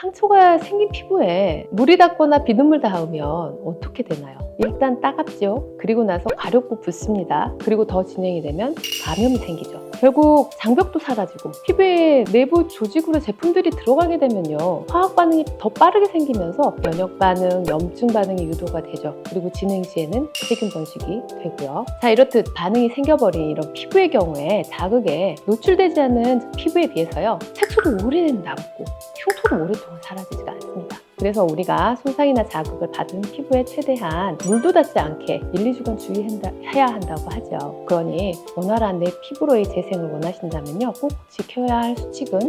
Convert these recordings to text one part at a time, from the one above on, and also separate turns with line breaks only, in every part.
상처가 생긴 피부에 물이 닿거나 비눗물 닿으면 어떻게 되나요? 일단 따갑죠. 그리고 나서 가렵고 붓습니다. 그리고 더 진행이 되면 감염이 생기죠. 결국 장벽도 사라지고 피부에 내부 조직으로 제품들이 들어가게 되면요, 화학 반응이 더 빠르게 생기면서 면역 반응, 염증 반응이 유도가 되죠. 그리고 진행 시에는 세균 번식이 되고요. 자, 이렇듯 반응이 생겨버린 이런 피부의 경우에 자극에 노출되지 않는 피부에 비해서요, 색소도 오래는 남고 흉터도 오랫동안 사라지지가 않습니다. 그래서 우리가 손상이나 자극을 받은 피부에 최대한 물도 닿지 않게 1, 2주간 주의해야 한다고 하죠. 그러니 원활한 내 피부로의 재생을 원하신다면요, 꼭 지켜야 할 수칙은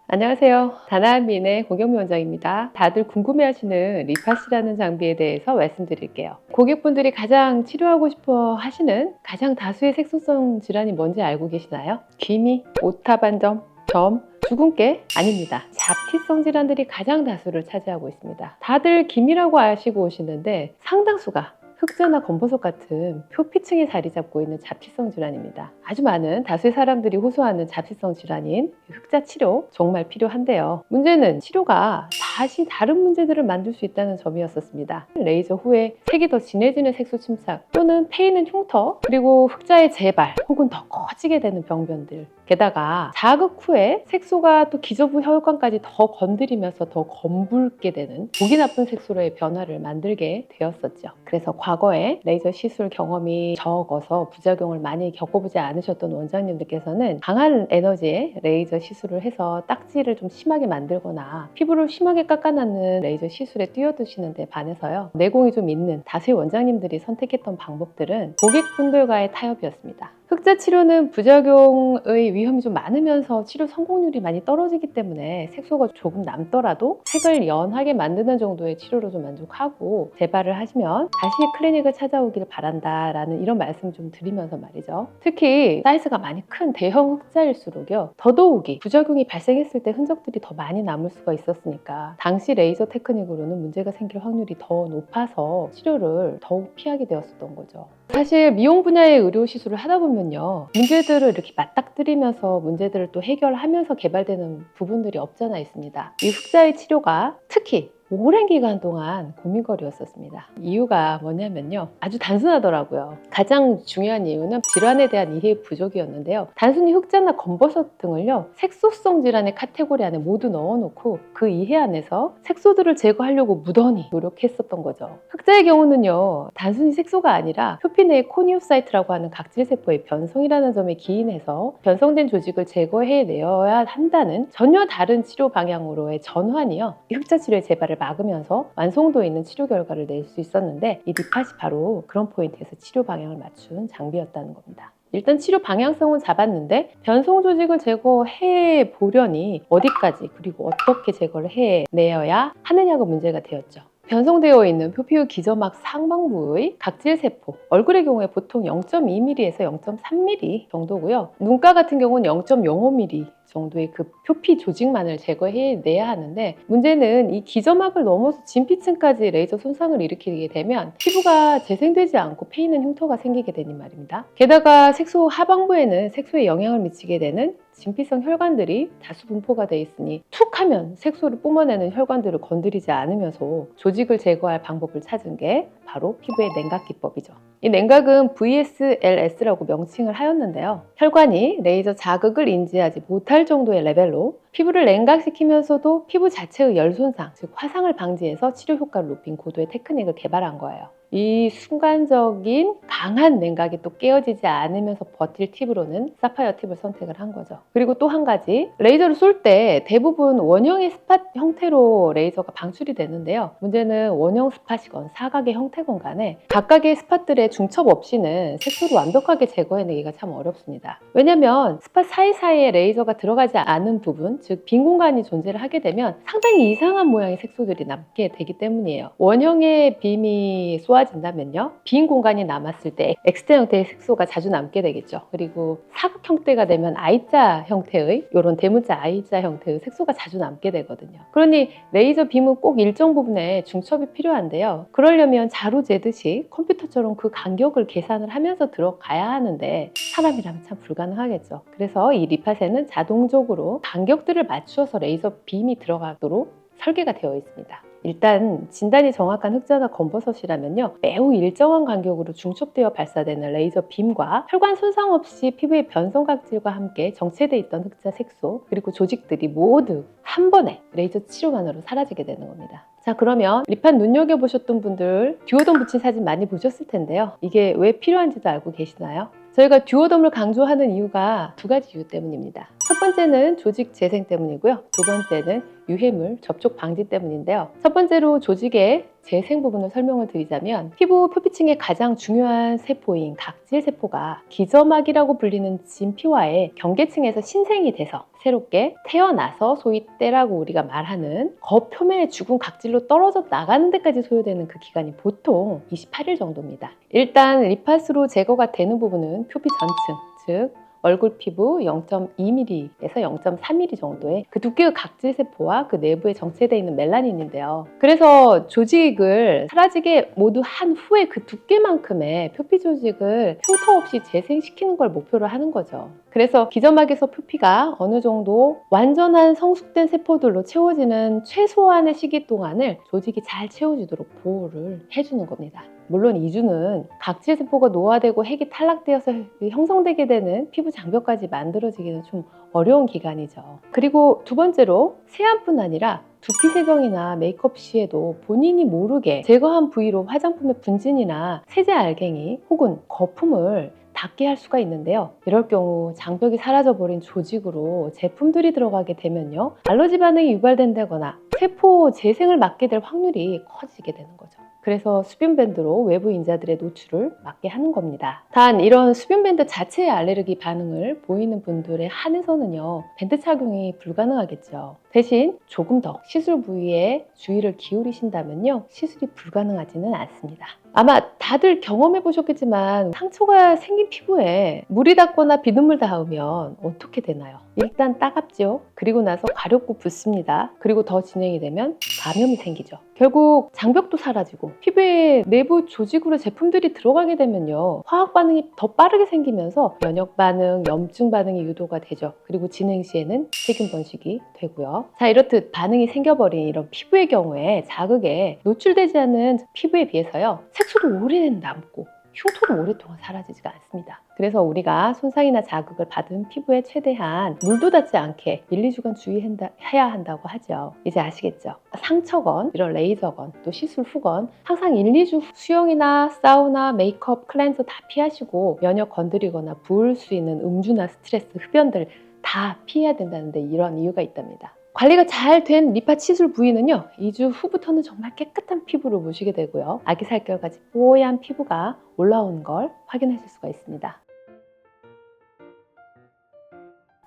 안녕하세요. 다나한 미인의 고경미 원장입니다. 다들 궁금해하시는 리파시라는 장비에 대해서 말씀드릴게요. 고객분들이 가장 치료하고 싶어 하시는 가장 다수의 색소성 질환이 뭔지 알고 계시나요? 기미, 오탑 반점, 점, 주근깨? 아닙니다. 잡티성 질환들이 가장 다수를 차지하고 있습니다. 다들 기미라고 아시고 오시는데 상당수가 흑자나 검버섯 같은 표피층에 자리 잡고 있는 잡티성 질환입니다. 아주 많은 다수의 사람들이 호소하는 잡티성 질환인 흑자 치료 정말 필요한데요. 문제는 치료가 다시 다른 문제들을 만들 수 있다는 점이었습니다. 레이저 후에 색이 더 진해지는 색소 침착 또는 패이는 흉터, 그리고 흑자의 재발 혹은 더 커지게 되는 병변들, 게다가 자극 후에 색소가 또 기저부 혈관까지 더 건드리면서 더 검붉게 되는 보기 나쁜 색소로의 변화를 만들게 되었었죠. 그래서 과거에 레이저 시술 경험이 적어서 부작용을 많이 겪어보지 않으셨던 원장님들께서는 강한 에너지의 레이저 시술을 해서 딱지를 좀 심하게 만들거나 피부를 심하게 깎아놨는 레이저 시술에 뛰어드시는 데 반해서요, 내공이 좀 있는 다수의 원장님들이 선택했던 방법들은 고객분들과의 타협이었습니다. 흑자 치료는 부작용의 위험이 좀 많으면서 치료 성공률이 많이 떨어지기 때문에 색소가 조금 남더라도 색을 연하게 만드는 정도의 치료로 좀 만족하고 재발을 하시면 다시 클리닉을 찾아오길 바란다 라는 이런 말씀 좀 드리면서 말이죠. 특히 사이즈가 많이 큰 대형 흑자일수록요, 더더욱이 부작용이 발생했을 때 흔적들이 더 많이 남을 수가 있었으니까 당시 레이저 테크닉으로는 문제가 생길 확률이 더 높아서 치료를 더욱 피하게 되었었던 거죠. 사실 미용 분야의 의료 시술을 하다 보면요, 문제들을 이렇게 맞닥뜨리면서 문제들을 또 해결하면서 개발되는 부분들이 없잖아 있습니다. 이 흑자의 치료가 특히 오랜 기간 동안 고민거리였었습니다. 이유가 뭐냐면요, 아주 단순하더라고요. 가장 중요한 이유는 질환에 대한 이해 부족이었는데요. 단순히 흑자나 검버섯 등을요, 색소성 질환의 카테고리 안에 모두 넣어놓고 그 이해 안에서 색소들을 제거하려고 무던히 노력했었던 거죠. 흑자의 경우는요, 단순히 색소가 아니라 표피 내의 코니오사이트라고 하는 각질세포의 변성이라는 점에 기인해서 변성된 조직을 제거해내어야 한다는 전혀 다른 치료 방향으로의 전환이요, 이 흑자 치료의 재발을 막으면서 완성도 있는 치료 결과를 낼 수 있었는데, 이 리팟이 바로 그런 포인트에서 치료 방향을 맞춘 장비였다는 겁니다. 일단 치료 방향성은 잡았는데 변성 조직을 제거해 보려니 어디까지 그리고 어떻게 제거를 해내어야 하느냐가 문제가 되었죠. 변성되어 있는 표피의 기저막 상방부의 각질세포, 얼굴의 경우에 보통 0.2mm에서 0.3mm 정도고요. 눈가 같은 경우는 0.05mm 정도의 그 표피 조직만을 제거해내야 하는데, 문제는 이 기저막을 넘어서 진피층까지 레이저 손상을 일으키게 되면 피부가 재생되지 않고 패이는 흉터가 생기게 되니 말입니다. 게다가 색소 하방부에는 색소에 영향을 미치게 되는 진피성 혈관들이 다수 분포가 돼 있으니 툭 하면 색소를 뿜어내는 혈관들을 건드리지 않으면서 조직을 제거할 방법을 찾은 게 바로 피부의 냉각 기법이죠. 이 냉각은 VSLS라고 명칭을 하였는데요, 혈관이 레이저 자극을 인지하지 못할 정도의 레벨로 피부를 냉각시키면서도 피부 자체의 열 손상, 즉 화상을 방지해서 치료 효과를 높인 고도의 테크닉을 개발한 거예요. 이 순간적인 강한 냉각이 또 깨어지지 않으면서 버틸 팁으로는 사파이어 팁을 선택을 한 거죠. 그리고 또 한 가지, 레이저를 쏠 때 대부분 원형의 스팟 형태로 레이저가 방출이 되는데요, 문제는 원형 스팟이건 사각의 형태건 간에 각각의 스팟들의 중첩 없이는 색소를 완벽하게 제거해내기가 참 어렵습니다. 왜냐면 스팟 사이사이에 레이저가 들어가지 않은 부분, 즉 빈 공간이 존재를 하게 되면 상당히 이상한 모양의 색소들이 남게 되기 때문이에요. 원형의 빔이 쏘아 모아진다면요, 빈 공간이 남았을 때 X자 형태의 색소가 자주 남게 되겠죠. 그리고 사각 형태가 되면 I자 형태의, 이런 대문자 I자 형태의 색소가 자주 남게 되거든요. 그러니 레이저 빔은 꼭 일정 부분에 중첩이 필요한데요, 그러려면 자루 재듯이 컴퓨터처럼 그 간격을 계산을 하면서 들어가야 하는데 사람이라면 참 불가능하겠죠. 그래서 이 리팟에는 자동적으로 간격들을 맞추어서 레이저 빔이 들어가도록 설계가 되어 있습니다. 일단 진단이 정확한 흑자나 검버섯이라면요, 매우 일정한 간격으로 중첩되어 발사되는 레이저 빔과 혈관 손상 없이 피부의 변성 각질과 함께 정체되어 있던 흑자 색소, 그리고 조직들이 모두 한 번에 레이저 치료만으로 사라지게 되는 겁니다. 자, 그러면 리팟 눈여겨보셨던 분들 듀오덤 붙인 사진 많이 보셨을 텐데요, 이게 왜 필요한지도 알고 계시나요? 저희가 듀오덤을 강조하는 이유가 두 가지 이유 때문입니다. 첫 번째는 조직 재생 때문이고요, 두 번째는 유해물 접촉 방지 때문인데요. 첫 번째로 조직의 재생 부분을 설명을 드리자면, 피부 표피층의 가장 중요한 세포인 각질 세포가 기저막이라고 불리는 진피와의 경계층에서 신생이 돼서 새롭게 태어나서 소위 때라고 우리가 말하는 겉표면의 죽은 각질로 떨어져 나가는 데까지 소요되는 그 기간이 보통 28일 정도입니다. 일단 리팟으로 제거가 되는 부분은 표피 전층, 즉 얼굴 피부 0.2mm에서 0.3mm 정도의 그 두께의 각질 세포와 그 내부에 정체되어 있는 멜라닌인데요. 그래서 조직을 사라지게 모두 한 후에 그 두께만큼의 표피 조직을 흉터 없이 재생시키는 걸 목표로 하는 거죠. 그래서 기저막에서 표피가 어느 정도 완전한 성숙된 세포들로 채워지는 최소한의 시기 동안을 조직이 잘 채워지도록 보호를 해주는 겁니다. 물론 2주는 각질 세포가 노화되고 핵이 탈락되어서 형성되게 되는 피부 장벽까지 만들어지기는 좀 어려운 기간이죠. 그리고 두 번째로 세안뿐 아니라 두피 세정이나 메이크업 시에도 본인이 모르게 제거한 부위로 화장품의 분진이나 세제 알갱이 혹은 거품을 닿게 할 수가 있는데요, 이럴 경우 장벽이 사라져버린 조직으로 제품들이 들어가게 되면요, 알러지 반응이 유발된다거나 세포 재생을 막게 될 확률이 커지게 되는 거죠. 그래서 수분밴드로 외부 인자들의 노출을 막게 하는 겁니다. 단 이런 수분밴드 자체의 알레르기 반응을 보이는 분들에 한해서는요, 밴드 착용이 불가능하겠죠. 대신 조금 더 시술 부위에 주의를 기울이신다면요, 시술이 불가능하지는 않습니다. 아마 다들 경험해 보셨겠지만 상처가 생긴 피부에 물이 닿거나 비눗물 닿으면 어떻게 되나요? 일단 따갑죠. 그리고 나서 가렵고 붓습니다. 그리고 더 진행이 되면 감염이 생기죠. 결국 장벽도 사라지고 피부에 내부 조직으로 제품들이 들어가게 되면요, 화학 반응이 더 빠르게 생기면서 면역 반응, 염증 반응이 유도가 되죠. 그리고 진행 시에는 세균 번식이 되고요. 자, 이렇듯 반응이 생겨버린 이런 피부의 경우에 자극에 노출되지 않는 피부에 비해서요, 색소도 오래 남고 흉터도 오랫동안 사라지지가 않습니다. 그래서 우리가 손상이나 자극을 받은 피부에 최대한 물도 닿지 않게 1, 2주간 주의해야 한다고 하죠. 이제 아시겠죠? 상처건, 이런 레이저건, 또 시술 후건 항상 1, 2주 수영이나 사우나, 메이크업, 클렌저 다 피하시고, 면역 건드리거나 부을 수 있는 음주나 스트레스, 흡연들 다 피해야 된다는데 이런 이유가 있답니다. 관리가 잘 된 리팟 시술 부위는요, 2주 후부터는 정말 깨끗한 피부를 보시게 되고요, 아기 살결까지 뽀얀 피부가 올라오는 걸 확인하실 수가 있습니다.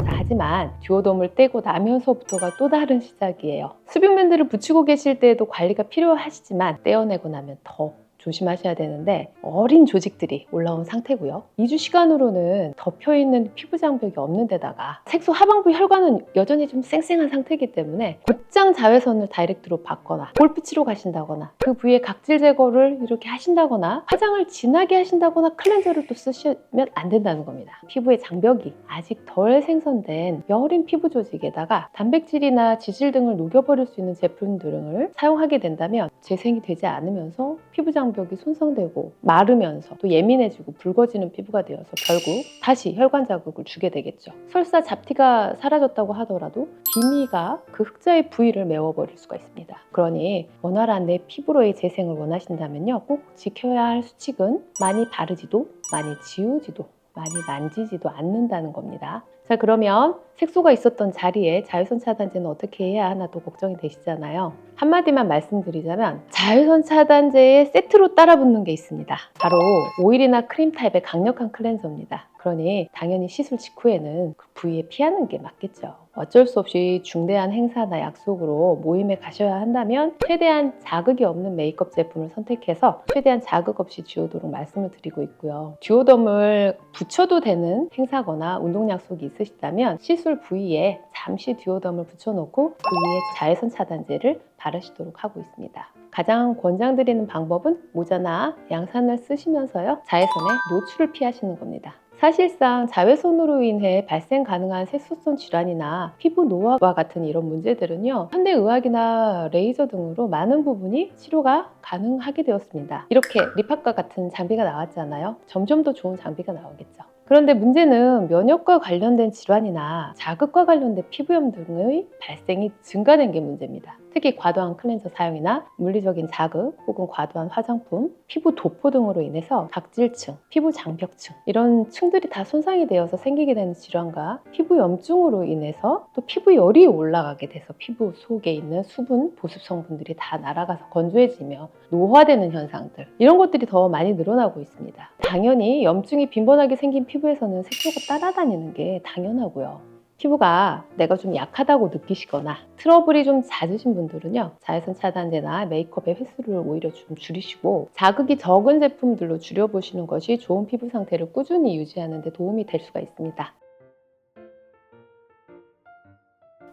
자, 하지만 듀오덤을 떼고 나면서부터가 또 다른 시작이에요. 수분밴드를 붙이고 계실 때에도 관리가 필요하시지만 떼어내고 나면 더 조심하셔야 되는데, 어린 조직들이 올라온 상태고요, 2주 시간으로는 덮여있는 피부 장벽이 없는 데다가 색소 하반부 혈관은 여전히 좀 쌩쌩한 상태이기 때문에 곧장 자외선을 다이렉트로 받거나 골프 치러 가신다거나 그 부위에 각질 제거를 이렇게 하신다거나 화장을 진하게 하신다거나 클렌저를 또 쓰시면 안 된다는 겁니다. 피부의 장벽이 아직 덜 생성된 여린 피부 조직에다가 단백질이나 지질 등을 녹여버릴 수 있는 제품 등을 사용하게 된다면 재생이 되지 않으면서 피부 장벽이 손상되고 마르면서 또 예민해지고 붉어지는 피부가 되어서 결국 다시 혈관 자극을 주게 되겠죠. 설사 잡티가 사라졌다고 하더라도 기미가 그 흑자의 부위를 메워버릴 수가 있습니다. 그러니 원활한 내 피부로의 재생을 원하신다면요, 꼭 지켜야 할 수칙은 많이 바르지도 많이 지우지도 많이 만지지도 않는다는 겁니다. 자, 그러면 색소가 있었던 자리에 자외선 차단제는 어떻게 해야 하나 또 걱정이 되시잖아요. 한마디만 말씀드리자면 자외선 차단제에 세트로 따라붙는 게 있습니다. 바로 오일이나 크림 타입의 강력한 클렌저입니다. 그러니 당연히 시술 직후에는 그 부위에 피하는 게 맞겠죠. 어쩔 수 없이 중대한 행사나 약속으로 모임에 가셔야 한다면 최대한 자극이 없는 메이크업 제품을 선택해서 최대한 자극 없이 지우도록 말씀을 드리고 있고요. 듀오덤을 붙여도 되는 행사거나 운동 약속이 있으시다면 시술 부위에 잠시 듀오덤을 붙여놓고 그 위에 자외선 차단제를 바르시도록 하고 있습니다. 가장 권장드리는 방법은 모자나 양산을 쓰시면서요, 자외선의 노출을 피하시는 겁니다. 사실상 자외선으로 인해 발생 가능한 색소성 질환이나 피부 노화와 같은 이런 문제들은요, 현대의학이나 레이저 등으로 많은 부분이 치료가 가능하게 되었습니다. 이렇게 리팟과 같은 장비가 나왔잖아요. 점점 더 좋은 장비가 나오겠죠. 그런데 문제는 면역과 관련된 질환이나 자극과 관련된 피부염 등의 발생이 증가된 게 문제입니다. 특히 과도한 클렌저 사용이나 물리적인 자극 혹은 과도한 화장품, 피부 도포 등으로 인해서 각질층, 피부 장벽층 이런 층들이 다 손상이 되어서 생기게 되는 질환과 피부 염증으로 인해서 또 피부열이 올라가게 돼서 피부 속에 있는 수분, 보습 성분들이 다 날아가서 건조해지며 노화되는 현상들, 이런 것들이 더 많이 늘어나고 있습니다. 당연히 염증이 빈번하게 생긴 피부에서는 색소가 따라다니는 게 당연하고요. 피부가 내가 좀 약하다고 느끼시거나 트러블이 좀 잦으신 분들은요, 자외선 차단제나 메이크업의 횟수를 오히려 좀 줄이시고 자극이 적은 제품들로 줄여보시는 것이 좋은 피부 상태를 꾸준히 유지하는 데 도움이 될 수가 있습니다.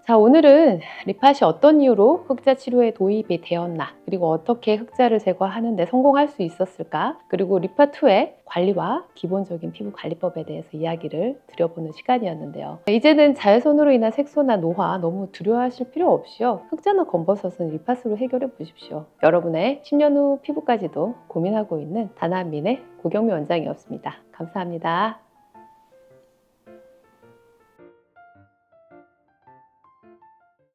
자, 오늘은 리팟이 어떤 이유로 흑자 치료에 도입이 되었나, 그리고 어떻게 흑자를 제거하는 데 성공할 수 있었을까, 그리고 리팟2의 관리와 기본적인 피부 관리법에 대해서 이야기를 드려보는 시간이었는데요. 이제는 자외선으로 인한 색소나 노화 너무 두려워하실 필요 없이요, 흑자나 검버섯은 리팟으로 해결해 보십시오. 여러분의 10년 후 피부까지도 고민하고 있는 다나민의 고경미 원장이었습니다. 감사합니다.